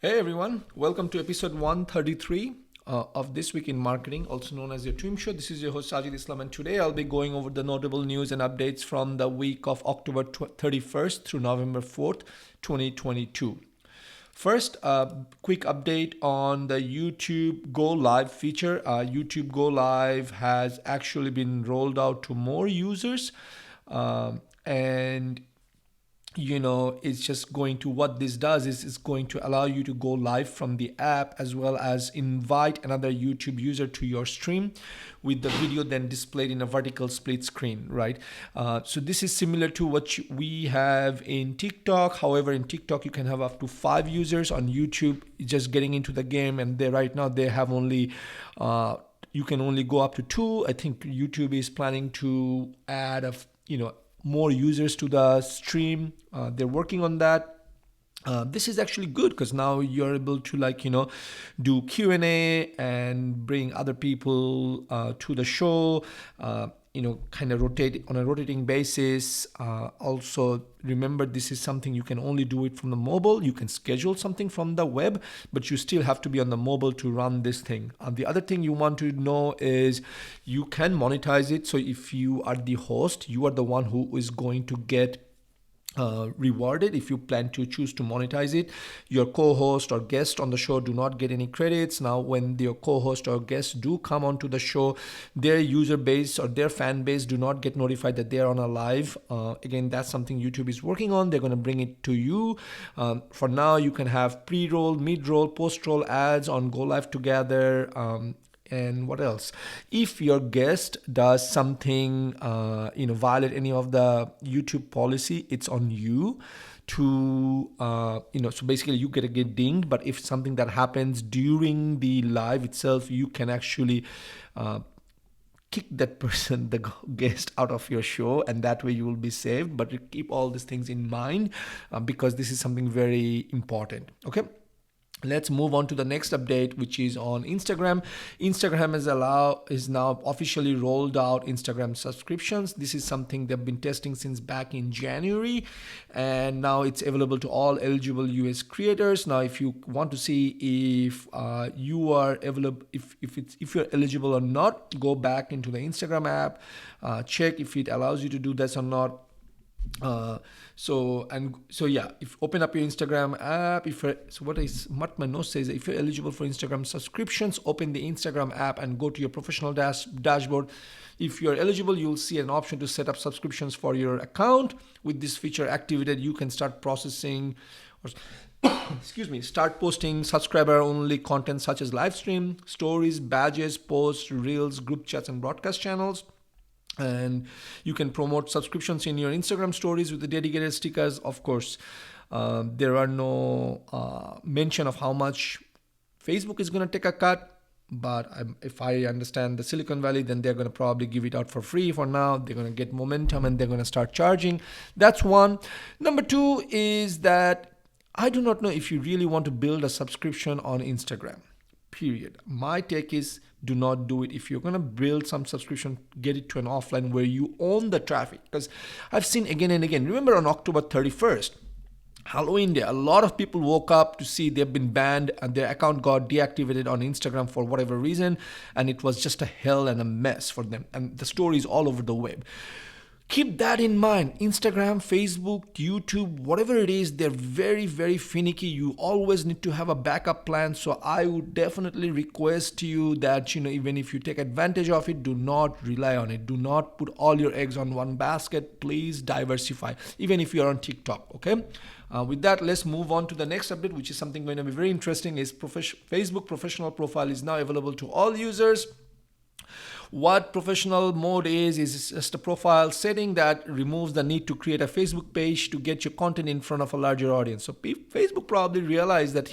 Hey everyone, welcome to episode 133 of This Week in Marketing, also known as your Dream Show. This is your host Sajid Islam, and today I'll be going over the notable news and updates from the week of October 31st through November 4th, 2022. First, a quick update on the YouTube Go Live feature. YouTube Go Live has actually been rolled out to more users, and it's just going to, what this does is it's going to allow you to go live from the app as well as invite another YouTube user to your stream with the video then displayed in a vertical split screen, right? So this is similar to what we have in TikTok. However, in TikTok you can have up to 5 users. On YouTube, just getting into the game, and right now they have only you can only go up to 2. I think YouTube is planning to add more users to the stream. They're working on that. This is actually good because now you're able to do Q&A and bring other people to the show, kind of rotate on a rotating basis. Also, remember, this is something you can only do it from the mobile. You can schedule something from the web, but you still have to be on the mobile to run this thing. The other thing you want to know is you can monetize it. So if you are the host, you are the one who is going to get rewarded if you plan to choose to monetize it. Your co-host or guest on the show do not get any credits. Now, when your co-host or guests do come onto the show, their user base or their fan base do not get notified that they are on a live. Again, that's something YouTube is working on. They're going to bring it to you. For now, you can have pre-roll, mid-roll, post-roll ads on Go Live Together. And what else? If your guest does something, violate any of the YouTube policy, it's on you to, so basically you get dinged. But if something that happens during the live itself, you can actually kick that person, the guest, out of your show, and that way you will be saved. But keep all these things in mind because this is something very important. Okay. Let's move on to the next update, which is on Instagram. Instagram is now officially rolled out Instagram subscriptions. This is something they've been testing since back in January, and now it's available to all eligible US creators. Now, if you want to see if you are available, if you're eligible or not, go back into the Instagram app, check if it allows you to do this or not. If open up your Instagram app, what my note says, if you're eligible for Instagram subscriptions, open the Instagram app and go to your professional dashboard. If you're eligible, you'll see an option to set up subscriptions for your account. With this feature activated, you can start processing start posting subscriber only content such as live stream, stories, badges, posts, reels, group chats, and broadcast channels. And you can promote subscriptions in your Instagram stories with the dedicated stickers. Of course, there are no mention of how much Facebook is going to take a cut. But if I understand the Silicon Valley, then they're going to probably give it out for free for now. They're going to get momentum and they're going to start charging. That's one. Number 2 is that I do not know if you really want to build a subscription on Instagram. Period. My take is, do not do it. If you're going to build some subscription, get it to an offline where you own the traffic. Because I've seen again and again, remember on October 31st, Halloween Day, a lot of people woke up to see they've been banned and their account got deactivated on Instagram for whatever reason. And it was just a hell and a mess for them. And the stories all over the web. Keep that in mind. Instagram, Facebook, YouTube, whatever it is, they're very, very finicky. You always need to have a backup plan. So I would definitely request you that, even if you take advantage of it, do not rely on it. Do not put all your eggs on one basket. Please diversify, even if you're on TikTok, okay? With that, let's move on to the next update, which is something going to be very interesting. Is Facebook professional profile is now available to all users. What professional mode is just a profile setting that removes the need to create a Facebook page to get your content in front of a larger audience. So Facebook probably realized that,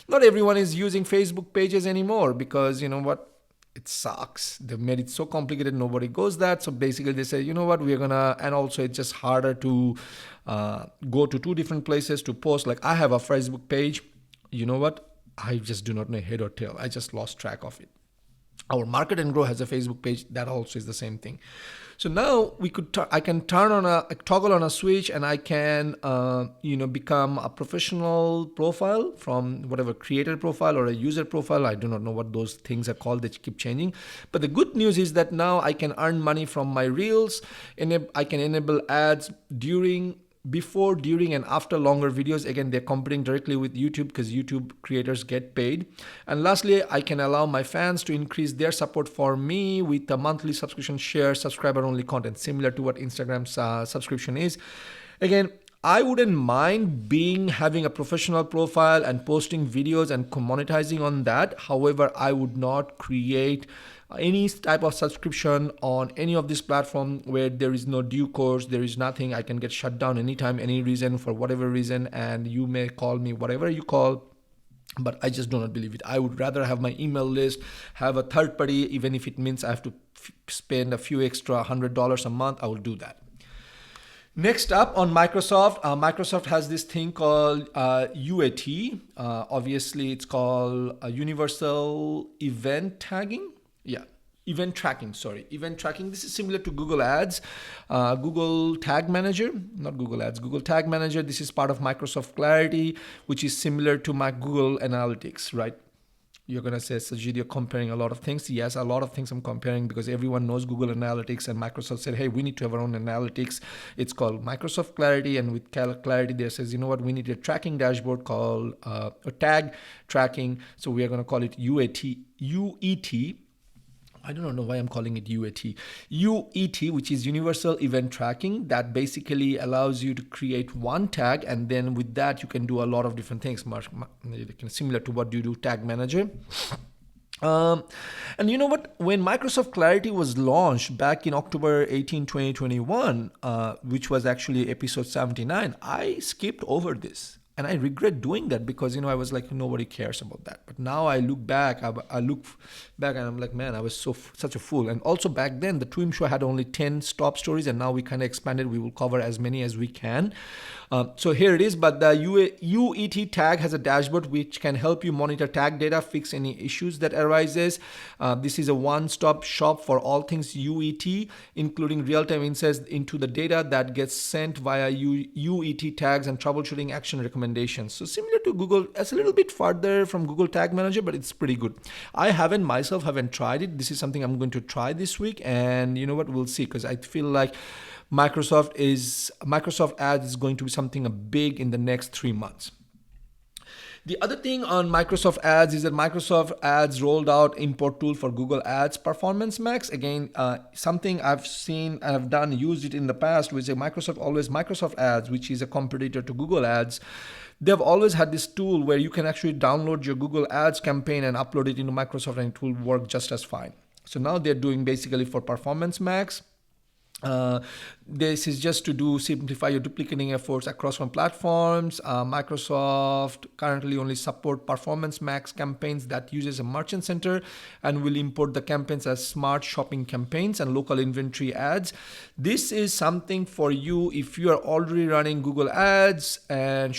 not everyone is using Facebook pages anymore because, it sucks. They've made it so complicated, nobody goes that. So basically they say, and also it's just harder to go to 2 different places to post. Like I have a Facebook page. I just do not know head or tail. I just lost track of it. Our Market and Grow has a Facebook page that also is the same thing. So now I can turn on a toggle on a switch, and I can become a professional profile from whatever creator profile or a user profile. I do not know what those things are called. They keep changing. But the good news is that now I can earn money from my reels, and I can enable ads before, during, and after longer videos. Again, they're competing directly with YouTube because YouTube creators get paid. And lastly, I can allow my fans to increase their support for me with a monthly subscription share, subscriber only content, similar to what Instagram's subscription is. Again, I wouldn't mind having a professional profile and posting videos and monetizing on that. However, I would not create any type of subscription on any of this platform where there is no due course, there is nothing. I can get shut down anytime, any reason, for whatever reason, and you may call me whatever you call, but I just do not believe it. I would rather have my email list, have a third party, even if it means I have to spend a few extra $100 a month, I will do that. Next up on Microsoft, Microsoft has this thing called UAT. Obviously, it's called Universal Event Tagging. Yeah, event tracking, sorry. Event tracking. This is similar to Google Ads, Google Tag Manager, not Google Ads, Google Tag Manager. This is part of Microsoft Clarity, which is similar to my Google Analytics, right? You're going to say, Sajid, you're comparing a lot of things. Yes, a lot of things I'm comparing because everyone knows Google Analytics, and Microsoft said, hey, we need to have our own analytics. It's called Microsoft Clarity, and with Clarity, there says, you know what, we need a tracking dashboard called a tag tracking. So we are going to call it UET. I don't know why I'm calling it UAT. UET, which is Universal Event Tracking, that basically allows you to create one tag, and then with that you can do a lot of different things, similar to what you do Tag Manager. And you know what? When Microsoft Clarity was launched back in October 18, 2021, which was actually episode 79, I skipped over this. And I regret doing that because, I was like, nobody cares about that. But now I look back, I look back and I'm like, man, I was such a fool. And also back then, the Twim Show had only 10 top stories, and now we kind of expanded. We will cover as many as we can. So here it is. But the UET tag has a dashboard which can help you monitor tag data, fix any issues that arises. This is a one-stop shop for all things UET, including real-time insights into the data that gets sent via UET tags and troubleshooting action recommendations. So similar to Google, it's a little bit farther from Google Tag Manager, but it's pretty good. I haven't tried it. This is something I'm going to try this week, and you know what, we'll see, because I feel like Microsoft Ads is going to be something big in the next 3 months. The other thing on Microsoft Ads is that Microsoft Ads rolled out import tool for Google Ads Performance Max. Again, something I've seen and I've used it in the past, which is Microsoft Ads, which is a competitor to Google Ads. They've always had this tool where you can actually download your Google Ads campaign and upload it into Microsoft, and it will work just as fine. So now they're doing basically for Performance Max. This is just to simplify your duplicating efforts across from platforms. Microsoft currently only support Performance Max campaigns that uses a merchant center, and will import the campaigns as smart shopping campaigns and local inventory ads. This is something for you if you are already running Google Ads and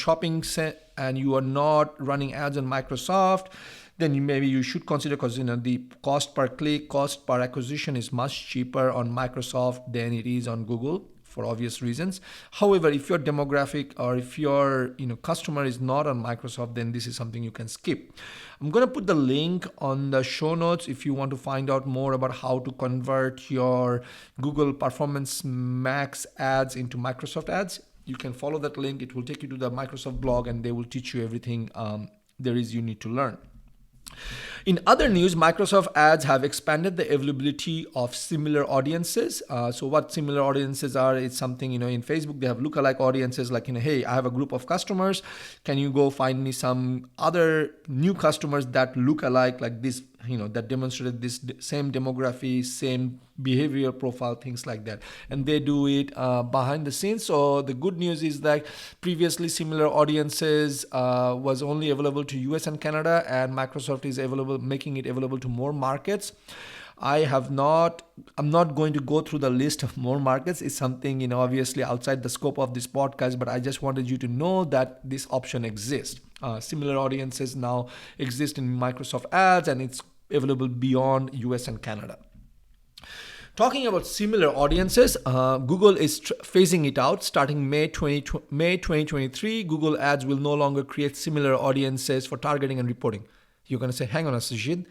and you are not running ads on Microsoft. Then maybe you should consider, because the cost per click, cost per acquisition is much cheaper on Microsoft than it is on Google, for obvious reasons. However, if your demographic or if your customer is not on Microsoft, then this is something you can skip. I'm going to put the link on the show notes if you want to find out more about how to convert your Google Performance Max ads into Microsoft ads. You can follow that link. It will take you to the Microsoft blog, and they will teach you everything there is you need to learn. In other news, Microsoft Ads have expanded the availability of similar audiences. So what similar audiences are, it's something, in Facebook, they have lookalike audiences like, hey, I have a group of customers. Can you go find me some other new customers that look alike like this, that demonstrated this same demography, same behavior profile, things like that. And they do it behind the scenes. So the good news is that previously similar audiences was only available to US and Canada, and Microsoft is making it available to more markets. I'm not going to go through the list of more markets. It's something, obviously outside the scope of this podcast, but I just wanted you to know that this option exists. Similar audiences now exist in Microsoft Ads, and it's available beyond US and Canada. Talking about similar audiences, Google is phasing it out starting May 2023. Google Ads will no longer create similar audiences for targeting and reporting. You're going to say, hang on a second.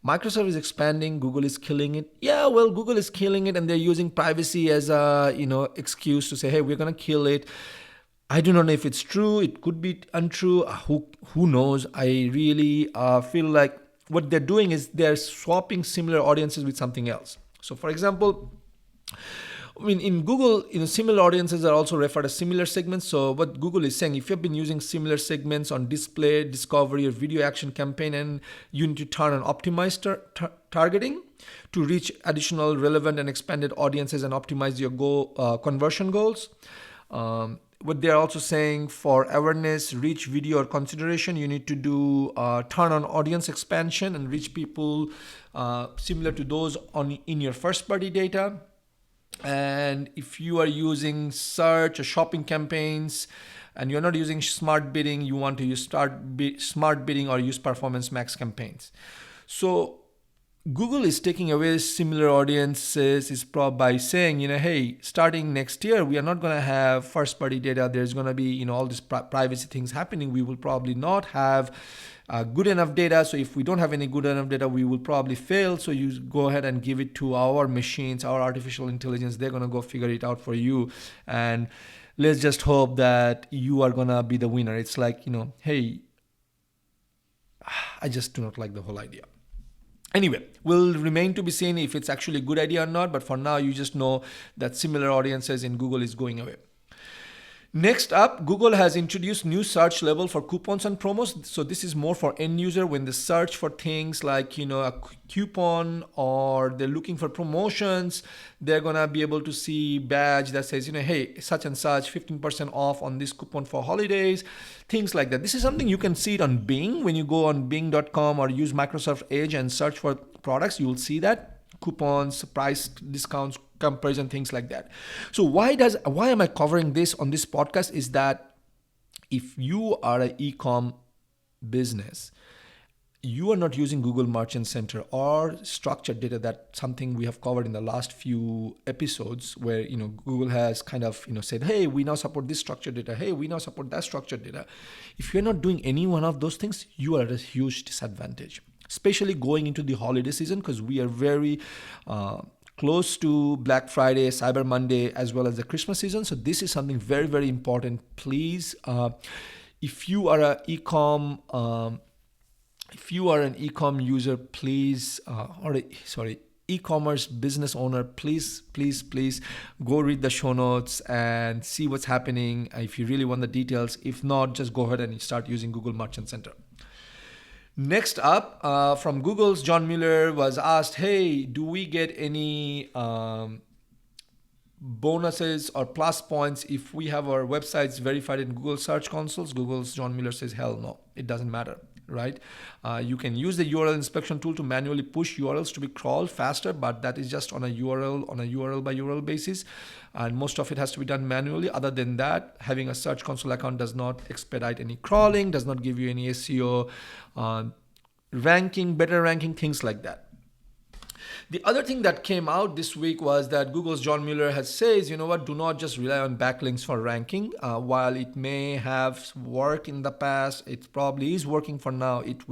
Microsoft is expanding, Google is killing it. Yeah, well, Google is killing it and they're using privacy as a excuse to say, hey, we're going to kill it. I do not know if it's true. It could be untrue. Who knows? I really feel like what they're doing is they're swapping similar audiences with something else. So for example, in Google, similar audiences are also referred as similar segments. So what Google is saying, if you've been using similar segments on display, discovery, or video action campaign, and you need to turn on optimized targeting to reach additional relevant and expanded audiences and optimize your conversion goals. What they're also saying, for awareness, reach, video, or consideration, you need to do turn on audience expansion and reach people similar to those in your first party data. And if you are using search or shopping campaigns and you're not using smart bidding, you want to use smart bidding or use performance max campaigns. So Google is taking away similar audiences by saying, hey, starting next year, we are not going to have first party data. There's going to be, all these privacy things happening. We will probably not have good enough data. So if we don't have any good enough data, we will probably fail. So you go ahead and give it to our machines, our artificial intelligence. They're going to go figure it out for you. And let's just hope that you are going to be the winner. It's like, hey, I just do not like the whole idea. Anyway, will remain to be seen if it's actually a good idea or not. But for now, you just know that similar audiences in Google is going away. Next up, Google has introduced new search level for coupons and promos. So this is more for end user when they search for things like, a coupon, or they're looking for promotions. They're going to be able to see badge that says, hey, such and such, 15% off on this coupon for holidays, things like that. This is something you can see it on Bing. When you go on bing.com or use Microsoft Edge and search for products, you will see that. Coupons, price discounts, comparison, things like that. So why am I covering this on this podcast is that if you are an e-com business, you are not using Google Merchant Center or structured data. That's something we have covered in the last few episodes where, Google has kind of, said, hey, we now support this structured data. Hey, we now support that structured data. If you're not doing any one of those things, you are at a huge disadvantage, especially going into the holiday season, because we are very close to Black Friday, Cyber Monday, as well as the Christmas season. So this is something very, very important. Please, if you are an e-com, user, please, e-commerce business owner, please go read the show notes and see what's happening if you really want the details. If not, just go ahead and start using Google Merchant Center. Next up, from Google's John Mueller was asked, hey, do we get any bonuses or plus points if we have our websites verified in Google Search Consoles? Google's John Mueller says, hell no, it doesn't matter, right? You can use the URL inspection tool to manually push URLs to be crawled faster, but that is just on a URL by URL basis. And most of it has to be done manually. Other than that, having a Search Console account does not expedite any crawling, does not give you any SEO better ranking, things like that. The other thing that came out this week was that Google's John Mueller has says, do not just rely on backlinks for ranking. While it may have worked in the past, it probably is working for now. It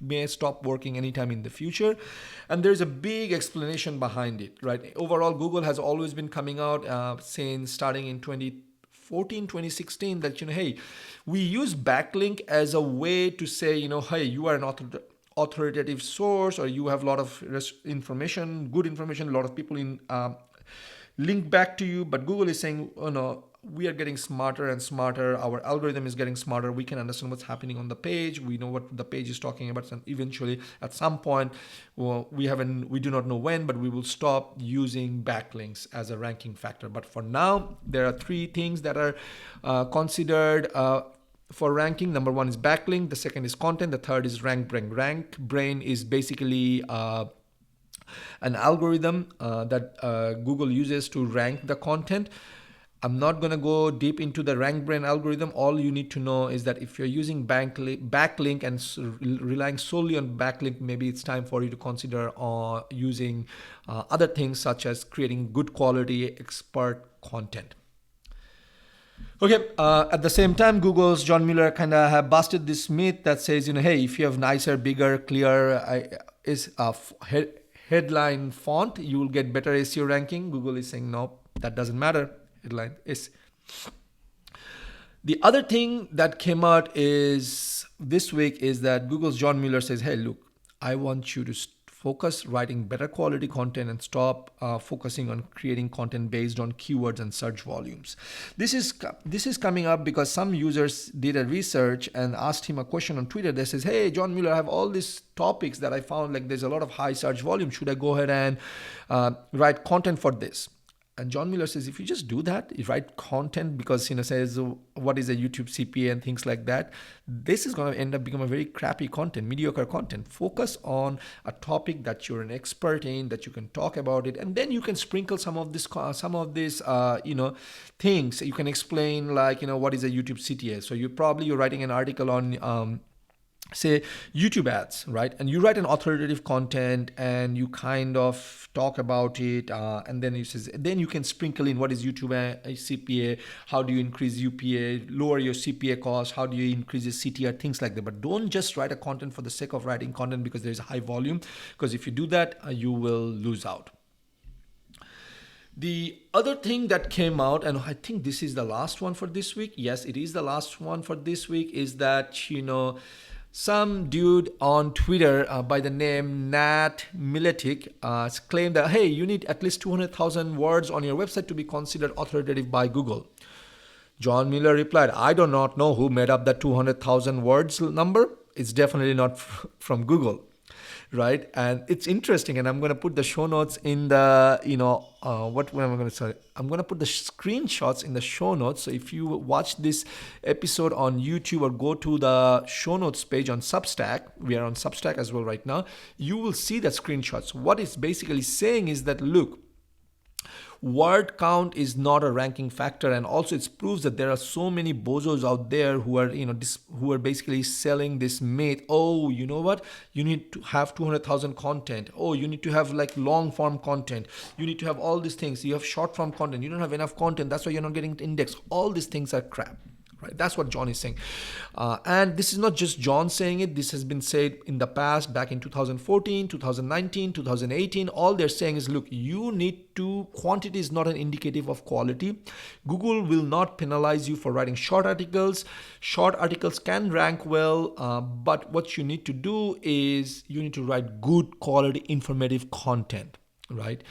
may stop working anytime in the future. And there's a big explanation behind it, right? Overall, Google has always been coming out saying starting in 2014, 2016 that, hey, we use backlink as a way to say, hey, you are an authoritative source, or you have a lot of information, good information, a lot of people link back to you. But Google is saying, oh no, we are getting smarter and smarter. Our algorithm is getting smarter. We can understand what's happening on the page. We know what the page is talking about. And eventually, at some point, we do not know when, but we will stop using backlinks as a ranking factor. But for now, there are three things that are considered for ranking. Number one is backlink. The second is content. The third is rank brain. Rank brain is basically an algorithm that Google uses to rank the content. I'm not going to go deep into the rank brain algorithm. All you need to know is that if you're using backlink and relying solely on backlink, maybe it's time for you to consider using other things such as creating good quality expert content. Okay, at the same time, Google's John Mueller kind of have busted this myth that says, hey, if you have nicer, bigger, clear headline font, you will get better SEO ranking. Google is saying, no, that doesn't matter. Headline is. The other thing that came out is this week is that Google's John Mueller says, hey, look, I want you to focus writing better quality content and stop focusing on creating content based on keywords and search volumes. This is coming up because some users did a research and asked him a question on Twitter that says, hey, John Mueller, I have all these topics that I found like there's a lot of high search volume. Should I go ahead and write content for this? And John Mueller says, if you just do that, you write content because, says what is a YouTube CPA and things like that, this is going to end up becoming a very crappy content, mediocre content. Focus on a topic that you're an expert in, that you can talk about it, and then you can sprinkle some of these things. You can explain like, what is a YouTube CTA. So you're writing an article on say YouTube ads, right? And you write an authoritative content and you kind of talk about it, and then you can sprinkle in what is YouTube CPA, how do you increase UPA, lower your CPA cost, how do you increase your CTR, things like that. But don't just write a content for the sake of writing content because there's a high volume, because if you do that, you will lose out. The other thing that came out, and I think this is the last one for this week. Yes, it is the last one for this week, is that, some dude on Twitter by the name Nat Miletic claimed that, hey, you need at least 200,000 words on your website to be considered authoritative by Google. John Mueller replied, I do not know who made up that 200,000 words number. It's definitely not from Google. Right? And it's interesting, and I'm going to put the show notes in the, I'm going to put the screenshots in the show notes. So if you watch this episode on YouTube or go to the show notes page on Substack, we are on Substack as well right now, you will see the screenshots. What it's basically saying is that, look, word count is not a ranking factor, and also it proves that there are so many bozos out there who are basically selling this myth. Oh, you know what? You need to have 200,000 content. Oh, you need to have like long form content. You need to have all these things. You have short form content. You don't have enough content. That's why you're not getting indexed. All these things are crap. Right? That's what John is saying. And this is not just John saying it. This has been said in the past, back in 2014, 2019, 2018. All they're saying is, look, quantity is not an indicative of quality. Google will not penalize you for writing short articles. Short articles can rank well, but what you need to do is you need to write good quality informative content, right?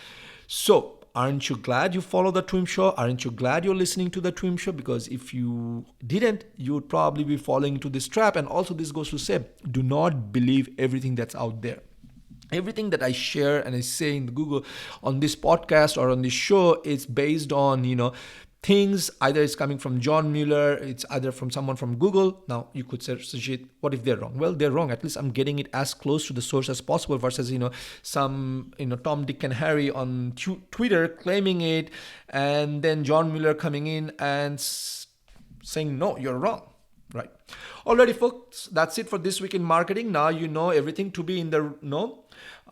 So, aren't you glad you follow the Twim Show? Aren't you glad you're listening to the Twim Show? Because if you didn't, you would probably be falling into this trap. And also this goes to say, do not believe everything that's out there. Everything that I share and I say in Google on this podcast or on this show is based on, things. Either it's coming from John Mueller, it's either from someone from Google. Now you could say, what if they're wrong? Well, they're wrong. At least I'm getting it as close to the source as possible versus, some, Tom, Dick and Harry on Twitter claiming it, and then John Mueller coming in and saying, no, you're wrong. Right. Alrighty, folks, that's it for this week in marketing. Now you know everything to be in the know.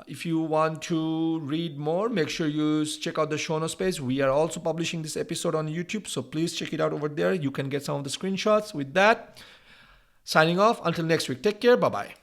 If you want to read more, make sure you check out the show notes page. We are also publishing this episode on YouTube, so please check it out over there. You can get some of the screenshots. With that, signing off. Until next week. Take care. Bye-bye.